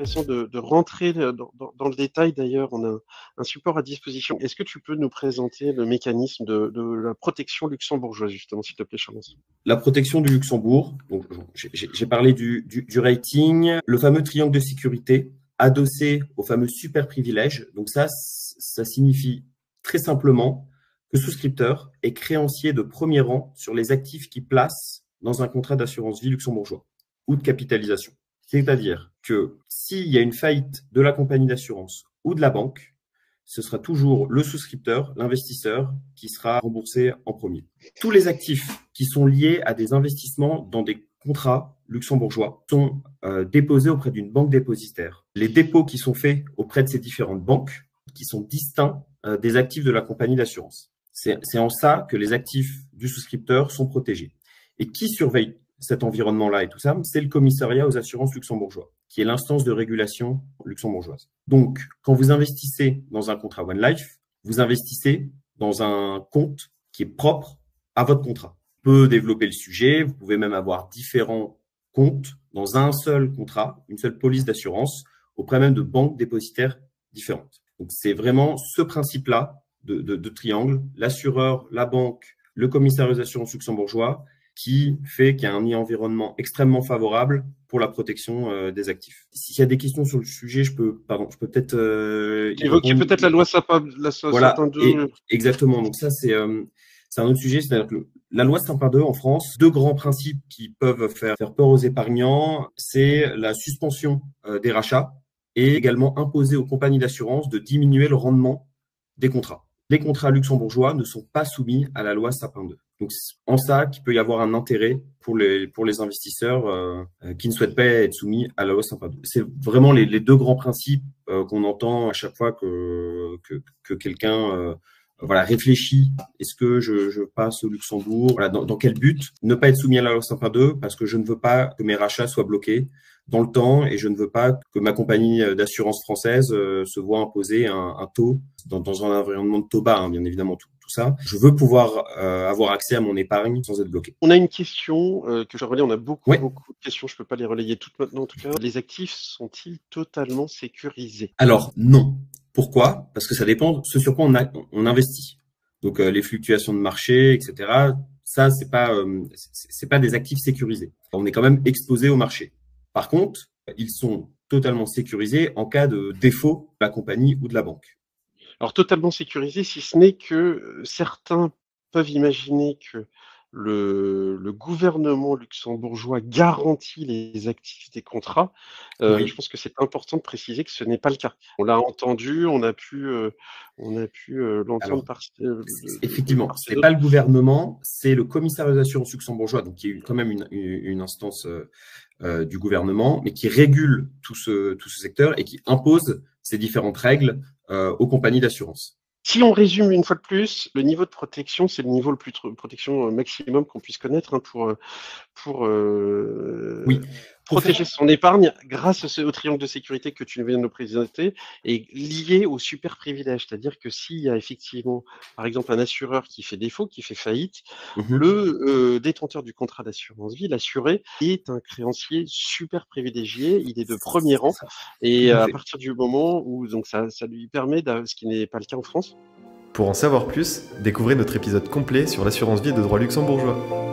intéressant de rentrer dans le détail. D'ailleurs, on a un support à disposition. Est-ce que tu peux nous présenter le mécanisme de la protection luxembourgeoise, justement, s'il te plaît, Charles? La protection du Luxembourg, donc j'ai parlé du rating, le fameux triangle de sécurité adossé au fameux super privilège. Donc ça signifie très simplement que le souscripteur est créancier de premier rang sur les actifs qu'il place dans un contrat d'assurance vie luxembourgeois ou de capitalisation. C'est-à-dire que s'il y a une faillite de la compagnie d'assurance ou de la banque, ce sera toujours le souscripteur, l'investisseur, qui sera remboursé en premier. Tous les actifs qui sont liés à des investissements dans des contrats luxembourgeois sont déposés auprès d'une banque dépositaire. Les dépôts qui sont faits auprès de ces différentes banques, qui sont distincts des actifs de la compagnie d'assurance. C'est en ça que les actifs du souscripteur sont protégés. Et qui surveille cet environnement-là et tout ça, c'est le commissariat aux assurances luxembourgeois, qui est l'instance de régulation luxembourgeoise. Donc, quand vous investissez dans un contrat One Life, vous investissez dans un compte qui est propre à votre contrat. Vous pouvez développer le sujet, vous pouvez même avoir différents comptes dans un seul contrat, une seule police d'assurance, auprès même de banques dépositaires différentes. Donc, c'est vraiment ce principe-là de triangle, l'assureur, la banque, le commissariat aux assurances luxembourgeois, qui fait qu'il y a un environnement extrêmement favorable pour la protection des actifs. S'il y a des questions sur le sujet, je peux peut-être évoquer peut-être la loi Sapin, voilà, Sapin 2. Exactement. Donc ça, c'est un autre sujet. C'est-à-dire que la loi Sapin 2 en France, deux grands principes qui peuvent faire peur aux épargnants, c'est la suspension des rachats et également imposer aux compagnies d'assurance de diminuer le rendement des contrats. Les contrats luxembourgeois ne sont pas soumis à la loi Sapin 2. Donc, en ça, qu'il peut y avoir un intérêt pour les investisseurs qui ne souhaitent pas être soumis à la loi Sapin 2. C'est vraiment les deux grands principes qu'on entend à chaque fois que quelqu'un réfléchit. Est-ce que je passe au Luxembourg? Voilà, dans quel but? Ne pas être soumis à la loi Sapin 2 parce que je ne veux pas que mes rachats soient bloqués dans le temps et je ne veux pas que ma compagnie d'assurance française se voit imposer un taux dans un environnement de taux bas, hein, bien évidemment, tout ça. Je veux pouvoir avoir accès à mon épargne sans être bloqué. On a une question que je relais. On a beaucoup de questions. Je peux pas les relayer toutes maintenant, en tout cas. Les actifs sont-ils totalement sécurisés? Alors, non. Pourquoi? Parce que ça dépend de ce sur quoi on investit. Donc, les fluctuations de marché, etc. Ça, c'est pas des actifs sécurisés. On est quand même exposé au marché. Par contre, ils sont totalement sécurisés en cas de défaut de la compagnie ou de la banque. Alors, totalement sécurisés, si ce n'est que certains peuvent imaginer que le gouvernement luxembourgeois garantit les actifs des contrats. Oui. Je pense que c'est important de préciser que ce n'est pas le cas. On l'a entendu, on a pu l'entendre par effectivement, c'est pas le gouvernement, c'est le commissariat aux assurances luxembourgeois, donc qui est quand même une instance du gouvernement, mais qui régule tout ce secteur et qui impose ces différentes règles aux compagnies d'assurance. Si on résume une fois de plus, le niveau de protection, c'est le niveau le plus protection maximum qu'on puisse connaître pour protéger son épargne grâce au triangle de sécurité que tu viens de nous présenter et lié au super privilège. C'est-à-dire que s'il y a effectivement, par exemple, un assureur qui fait défaut, qui fait faillite, le détenteur du contrat d'assurance vie, l'assuré, est un créancier super privilégié. Il est de premier rang et à partir du moment où donc ça lui permet, ce qui n'est pas le cas en France. Pour en savoir plus, découvrez notre épisode complet sur l'assurance vie de droit luxembourgeois.